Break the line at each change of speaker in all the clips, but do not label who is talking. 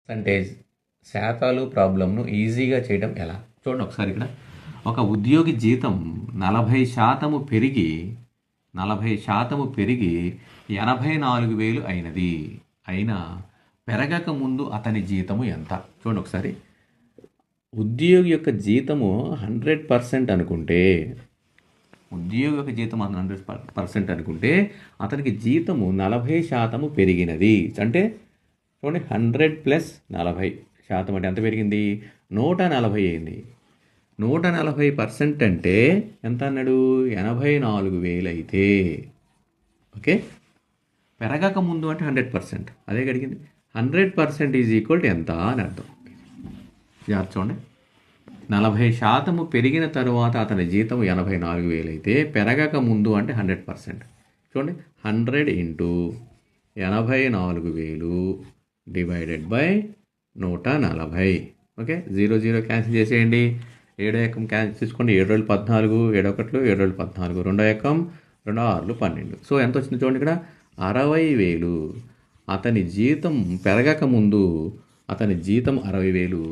Percentage శాతాలు ప్రాబ్లంను ఈజీగా చేయడం ఎలా చూడండి ఒకసారి ఇక్కడ ఒక ఉద్యోగి జీతం 40% పెరిగి 84,000 అయినది అయినా పెరగక ముందు అతని జీతము ఎంత చూడండి ఒకసారి ఉద్యోగి యొక్క జీతము 100% అనుకుంటే ఉద్యోగి యొక్క జీతం 100% అనుకుంటే అతనికి జీతము 40% పెరిగినది అంటే చూడండి 100 ప్లస్ 40% అంటే ఎంత పెరిగింది 140 అయింది 140% అంటే ఎంత అన్నాడు 84,000 అయితే ఓకే పెరగక ముందు అంటే 100% అదే అడిగింది 100% ఈజ్ ఈక్వల్ టు ఎంత అని అర్థం జాగ్రత్త చూడండి 40% పెరిగిన తరువాత అతని జీతం 84,000 అయితే పెరగక ముందు అంటే 100% చూడండి 100 into 84,000 divided by 140 okay 0 cancel చేసేయండి 7 ఎకం క్యాన్సిల్ చేసుకోండి 7 రోజులు 14 7 ఒకట్లు 7 రోజులు 14 2 ఎకం 2 6 12 సో ఎంత వచ్చింది చూడండి ఇక్కడ 60,000 అతని జీతం పెరగక ముందు అతని జీతం 60,000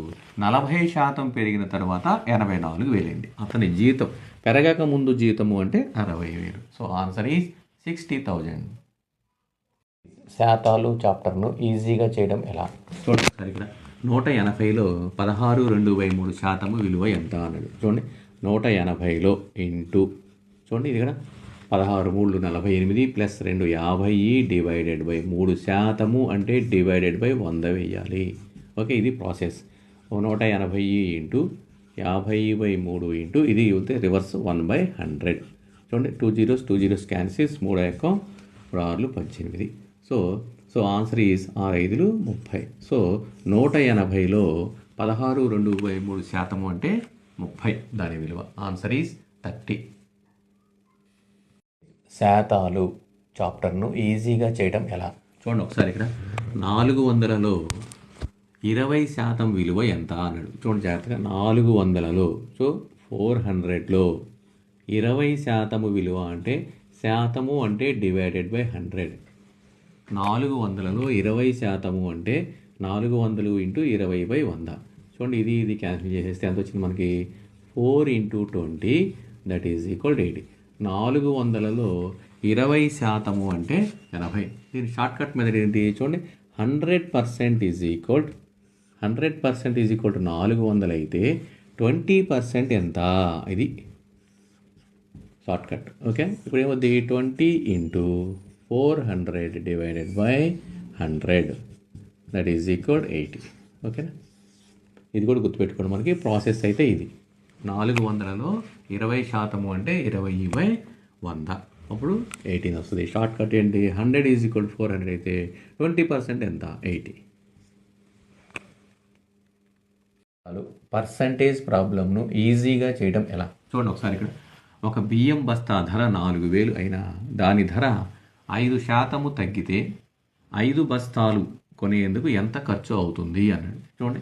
40% పెరిగిన తర్వాత 84,000 అయింది అతని జీతం పెరగక ముందు జీతము అంటే 60,000 సో ఆన్సర్ ఈజ్ 60,000 శాతాలు చాప్టర్ను ఈజీగా చేయడం ఎలా చూడండి ఒకసారి ఇక్కడ 180లో 16/2/3% విలువ ఎంత అన్నాడు చూడండి 180లో ఇంటూ చూడండి ఇది ఇక్కడ 16 3 48 ప్లస్ 2 50 డివైడెడ్ బై 3% అంటే డివైడెడ్ బై 100 వేయాలి ఓకే ఇది ప్రాసెస్ 180 ఇంటూ 50/3 ఇంటూ ఇది అయితే రివర్స్ 1/100 చూడండి 2 zeros క్యాన్సిల్స్ 3 ఎకం 6 18 సో ఆన్సర్ ఈజ్ 6 5 30 సో 180లో 16/2/3% అంటే 30 దాని విలువ ఆన్సర్ ఈజ్ 30 శాతాలు చాప్టర్ను ఈజీగా చేయడం ఎలా చూడండి ఒకసారి ఇక్కడ 400లో 20% విలువ ఎంత అన్నాడు చూడండి జాగ్రత్తగా 400లో సో 400లో 20% విలువ అంటే శాతము అంటే డివైడెడ్ బై 100 400లో 20% అంటే 400 ఇంటూ 20/100 చూడండి ఇది క్యాన్సిల్ చేసేస్తే ఎంత వచ్చింది మనకి 4 into 20 that is equal to 80 400లో 20% అంటే 80 దీని షార్ట్ కట్ మెథడ్ ఏంటి చూడండి 100% is equal 100% is equal to 400 అయితే 20% ఎంత ఇది షార్ట్ కట్ ఓకే ఇప్పుడు ఏమవుద్ది 20 into 400 divided by 100 that is equal 80 ఓకేనా ఇది కూడా గుర్తుపెట్టుకోండి మనకి ప్రాసెస్ అయితే ఇది 400లో 20% అంటే 20/100 అప్పుడు 18 వస్తుంది షార్ట్ కట్ ఏంటి 100 ఈజ్ ఈక్వల్ 400 అయితే 20% ఎంత 80 పర్సంటేజ్ ప్రాబ్లంను ఈజీగా చేయడం ఎలా చూడండి ఒకసారి ఇక్కడ ఒక బియ్యం బస్తా ధర 4,000 అయినా దాని ధర 5% తగ్గితే 5 బస్తాలు కొనేందుకు ఎంత ఖర్చు అవుతుంది అన్నాడు చూడండి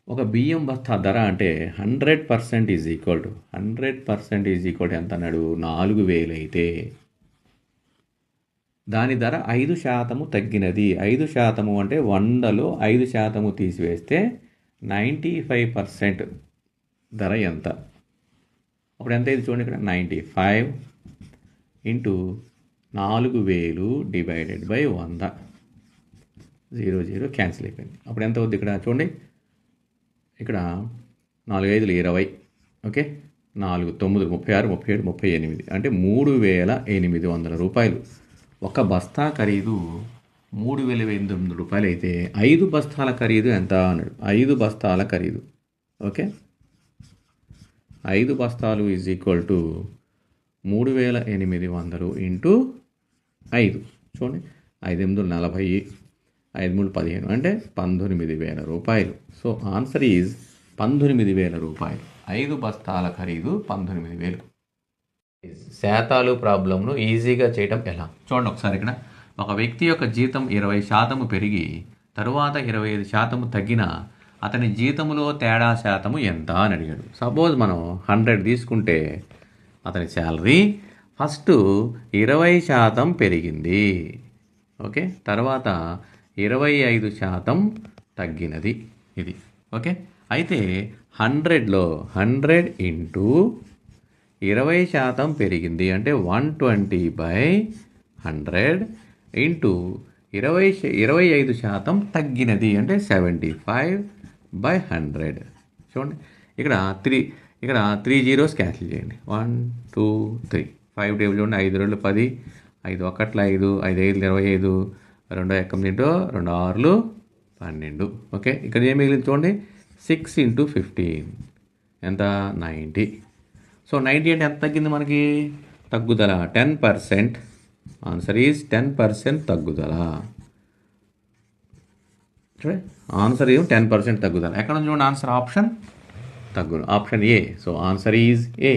ఒక బియ్యం బస్తా ధర అంటే 100% is equal to 100% is equal to ఎంత అన్నాడు 4,000 అయితే దాని ధర 5% తగ్గినది 5% అంటే 100లో 5% తీసివేస్తే 95% ధర ఎంత అప్పుడు ఎంత ఇది చూడండి ఇక్కడ 95 ఇంటూ 4,000 డివైడెడ్ బై 100 0 క్యాన్సిల్ అయిపోయింది అప్పుడు ఎంత అవుద్ది ఇక్కడ చూడండి ఇక్కడ 4 5 20 ఓకే 4 9 36 37 38 అంటే 3,800 రూపాయలు ఒక బస్తా ఖరీదు 3,800 రూపాయలు అయితే 5 బస్తాల ఖరీదు ఎంత అన్నాడు 5 బస్తాల ఖరీదు ఓకే 5 బస్తాలు ఈజ్ ఈక్వల్ టు 3,800 ఇంటూ 5 చూడండి 5 8 40 5 3 15 అంటే 19,000 రూపాయలు సో ఆన్సర్ ఈజ్ 19,000 రూపాయలు 5 బస్తాల ఖరీదు 19,000 శాతాలు ప్రాబ్లంను ఈజీగా చేయడం ఎలా చూడండి ఒకసారి ఇక్కడ ఒక వ్యక్తి యొక్క జీతం 20% పెరిగి తరువాత 25% తగ్గిన అతని జీతంలో తేడా శాతము ఎంత అని అడిగాడు సపోజ్ మనం 100 తీసుకుంటే అతని శాలరీ ఫస్ట్ 20% పెరిగింది ఓకే తర్వాత 25% తగ్గినది ఇది. ఓకే, అయితే 100లో 100 ఇంటూ 20% పెరిగింది అంటే 120/100 ఇంటూ 25% తగ్గినది అంటే 75/100. చూడండి ఇక్కడ 3 జీరోస్ క్యాన్సిల్ చేయండి. 1 2 3 5 టేబుల్ చూడండి. 5 2 10, 5 1 5, 5 5 25, 2 ఎక్కం తింటూ 2 6 12. ఓకే, ఇక్కడ ఏం మిగిలింది చూడండి. 6 ఇంటూ 15 ఎంత? 90. సో 90 అంటే ఎంత తగ్గింది మనకి? తగ్గుదల 10%. ఆన్సర్ ఈజ్ 10% తగ్గుదల. చూడండి, ఆన్సర్ ఏమో 10% తగ్గుదల. ఎక్కడ ఉంది చూడండి answer? Option A. So answer is a.